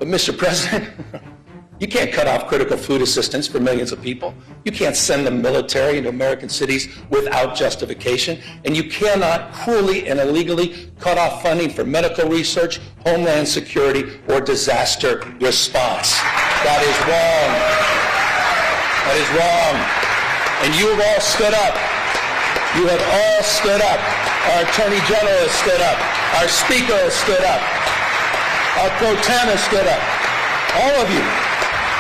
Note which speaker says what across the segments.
Speaker 1: But Mr. President, you can't cut off critical food assistance for millions of people. You can't send the military into American cities without justification. And you cannot cruelly and illegally cut off funding for medical research, homeland security, or disaster response. That is wrong. That is wrong. And you have all stood up. You have all stood up. Our Attorney General has stood up. Our Speaker has stood up. Our Pro Tem has stood up. All of you,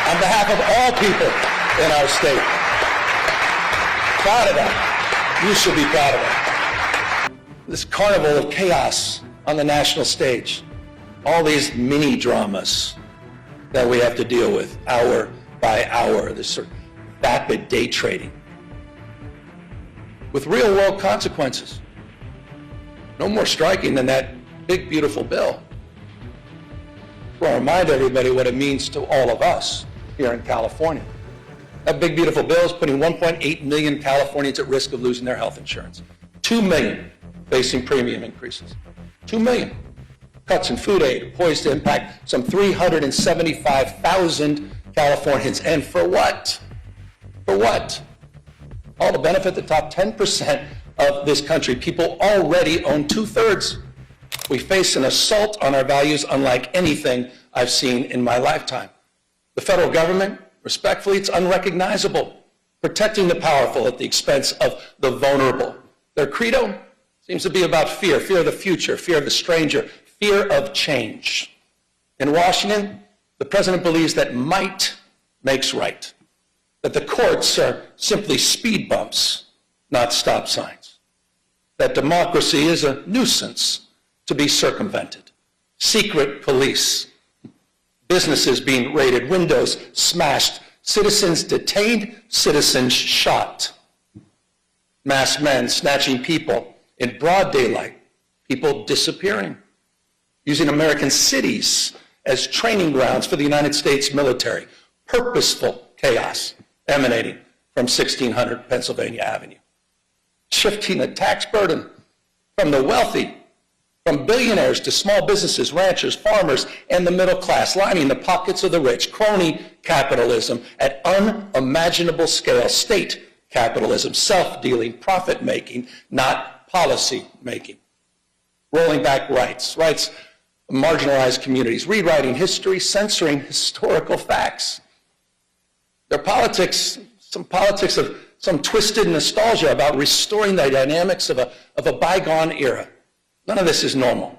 Speaker 1: on behalf of all people in our state. Proud of that. You should be proud of that. This carnival of chaos on the national stage. All these mini dramas that we have to deal with hour by hour. This sort of vapid day trading with real world consequences. No more striking than that big, beautiful bill. I want to remind everybody what it means to all of us here in California. That big, beautiful bill is putting 1.8 million Californians at risk of losing their health insurance. 2 million facing premium increases. 2 million. Cuts in food aid poised to impact some 375,000 Californians. And for what? For what? All to benefit the top 10% of this country. People already own 2/3. We face an assault on our values unlike anything I've seen in my lifetime. The federal government, respectfully, it's unrecognizable, protecting the powerful at the expense of the vulnerable. Their credo seems to be about fear, fear of the future, fear of the stranger, fear of change. In Washington, the president believes that might makes right, that the courts are simply speed bumps, not stop signs, that democracy is a nuisance to be circumvented, secret police, businesses being raided, windows smashed, citizens detained, citizens shot, masked men snatching people in broad daylight, people disappearing, using American cities as training grounds for the United States military, purposeful chaos emanating from 1600 Pennsylvania Avenue, shifting the tax burden from the wealthy, from billionaires to small businesses, ranchers, farmers, and the middle class, lining the pockets of the rich, crony capitalism at unimaginable scale, state capitalism, self-dealing, profit-making, not policy-making, rolling back rights of marginalized communities, rewriting history, censoring historical facts. Their politics, some politics of some twisted nostalgia about restoring the dynamics of a bygone era. None of this is normal.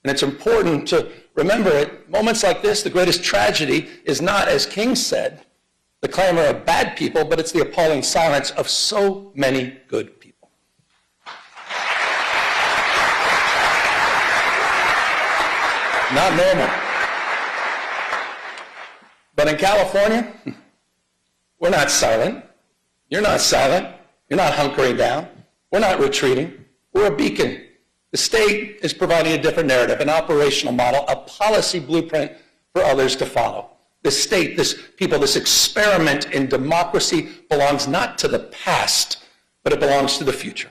Speaker 1: And it's important to remember at moments like this, the greatest tragedy is not, as King said, the clamor of bad people, but it's the appalling silence of so many good people. Not normal. But in California, we're not silent. You're not silent. You're not hunkering down. We're not retreating. We're a beacon. The state is providing a different narrative, an operational model, a policy blueprint for others to follow. This state, this people, this experiment in democracy belongs not to the past, but it belongs to the future.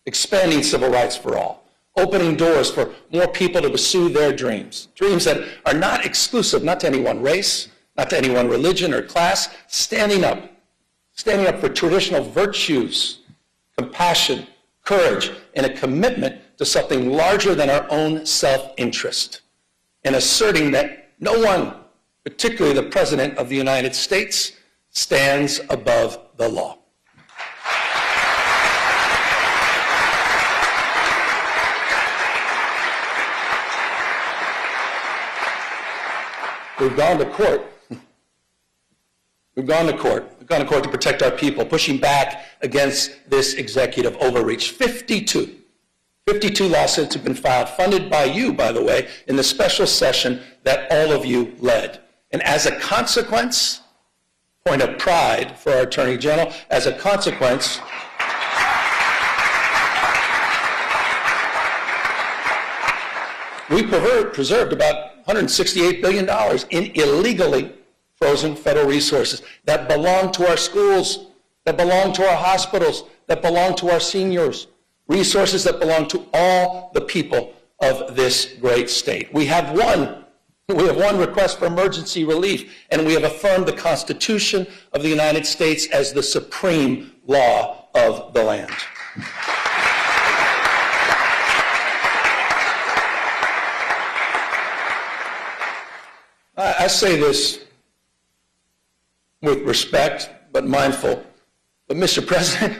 Speaker 1: Expanding civil rights for all, opening doors for more people to pursue their dreams, dreams that are not exclusive, not to any one race, not to any one religion or class, standing up for traditional virtues, compassion, courage, and a commitment to something larger than our own self-interest, and asserting that no one, particularly the President of the United States, stands above the law. We've gone to court. We've gone to court. We've gone to court to protect our people, pushing back against this executive overreach. 52 lawsuits have been filed, funded by you, by the way, in the special session that all of you led. And as a consequence, point of pride for our Attorney General, as a consequence, we preserved about $168 billion in illegally frozen federal resources that belong to our schools, that belong to our hospitals, that belong to our seniors, resources that belong to all the people of this great state. We have won We have one request for emergency relief, and we have affirmed the Constitution of the United States as the supreme law of the land. I say this with respect, but mindful. But Mr. President,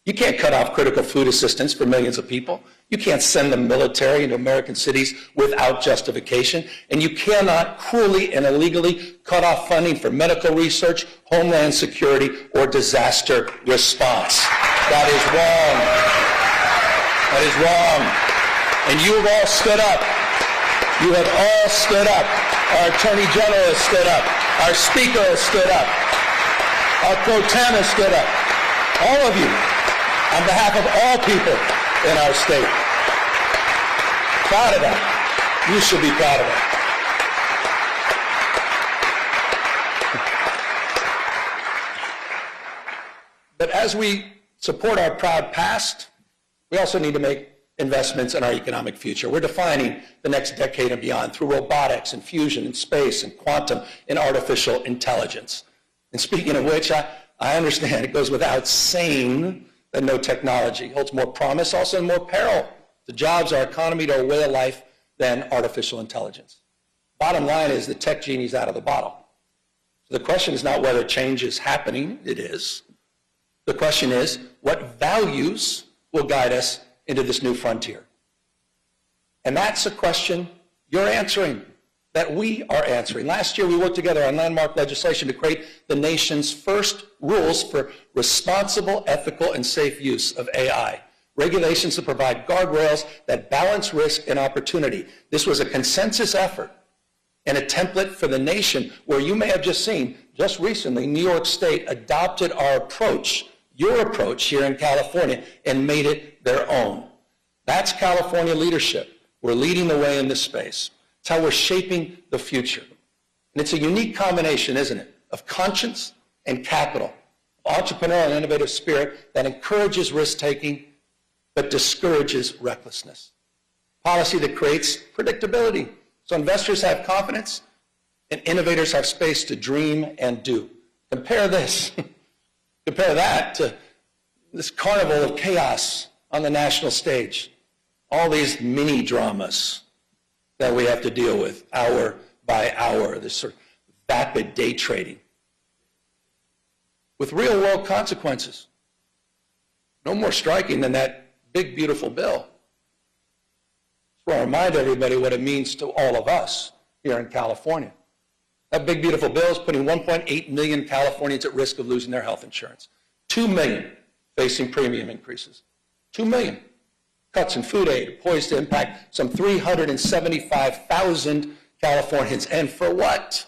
Speaker 1: you can't cut off critical food assistance for millions of people. You can't send the military into American cities without justification. And you cannot cruelly and illegally cut off funding for medical research, homeland security, or disaster response. That is wrong. That is wrong. And you have all stood up. You have all stood up. Our Attorney General has stood up. Our Speaker has stood up. Our Pro Tem has stood up. All of you, on behalf of all people in our state. Proud of that. You should be proud of that. But as we support our proud past, we also need to make investments in our economic future. We're defining the next decade and beyond through robotics and fusion and space and quantum and artificial intelligence. And speaking of which, I understand it goes without saying that no technology holds more promise, also more peril to jobs, our economy, to our way of life than artificial intelligence. Bottom line is the tech genie's out of the bottle. So the question is not whether change is happening, it is. The question is, what values will guide us into this new frontier? And that's a question you're answering, that we are answering. Last year, we worked together on landmark legislation to create the nation's first rules for responsible, ethical, and safe use of AI. Regulations that provide guardrails that balance risk and opportunity. This was a consensus effort and a template for the nation where you may have just seen, just recently, New York State adopted our approach, your approach here in California, and made it their own. That's California leadership. We're leading the way in this space. It's how we're shaping the future. And it's a unique combination, isn't it, of conscience and capital, entrepreneurial and innovative spirit that encourages risk-taking but discourages recklessness. Policy that creates predictability, so investors have confidence and innovators have space to dream and do. Compare this. Compare that to this carnival of chaos on the national stage. All these mini dramas that we have to deal with hour by hour, this sort of vapid day trading with real world consequences. No more striking than that big, beautiful bill. I want to remind everybody what it means to all of us here in California. That big, beautiful bill is putting 1.8 million Californians at risk of losing their health insurance. 2 million facing premium increases. 2 million. Cuts in food aid poised to impact some 375,000 Californians. And for what?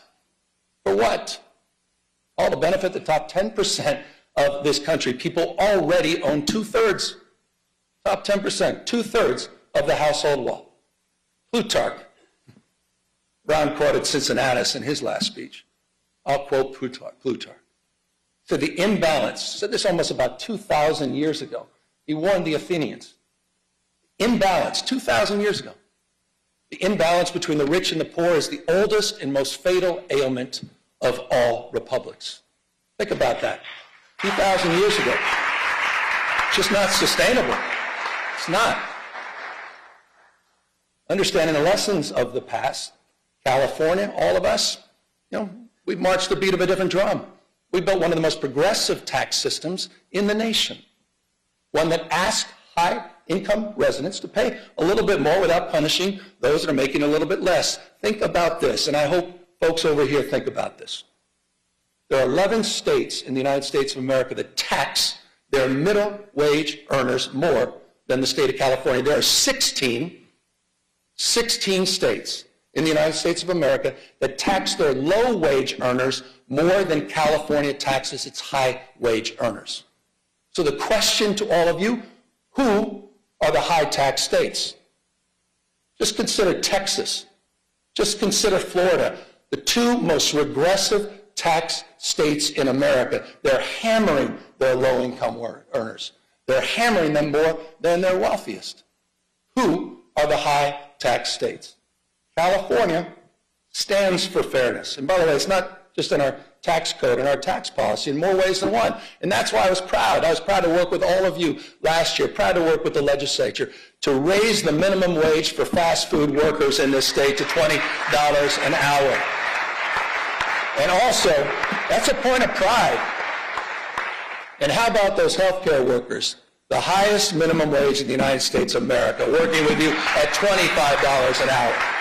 Speaker 1: For what? All to benefit the top 10% of this country. People already own 2/3. Top 10%, 2/3 of the household wealth. Plutarch. Brown quoted Cincinnatus in his last speech. I'll quote Plutarch. So the imbalance, said this almost about 2,000 years ago. He warned the Athenians. Imbalance, 2,000 years ago. The imbalance between the rich and the poor is the oldest and most fatal ailment of all republics. Think about that. 2,000 years ago. It's just not sustainable. It's not. Understanding the lessons of the past, California, all of us, we've marched the beat of a different drum. We built one of the most progressive tax systems in the nation. One that asks high-income residents to pay a little bit more without punishing those that are making a little bit less. Think about this, and I hope folks over here think about this. There are 11 states in the United States of America that tax their middle wage earners more than the state of California. There are 16 states in the United States of America that tax their low wage earners more than California taxes its high wage earners. So the question to all of you, who are the high tax states? Just consider Texas. Just consider Florida, the two most regressive tax states in America. They're hammering their low-income earners. They're hammering them more than their wealthiest. Who are the high tax states? California stands for fairness. And by the way, it's not just in our tax code and our tax policy in more ways than one. And that's why I was proud. I was proud to work with all of you last year, proud to work with the legislature to raise the minimum wage for fast food workers in this state to $20 an hour. And also, that's a point of pride. And how about those healthcare workers? The highest minimum wage in the United States of America, working with you at $25 an hour.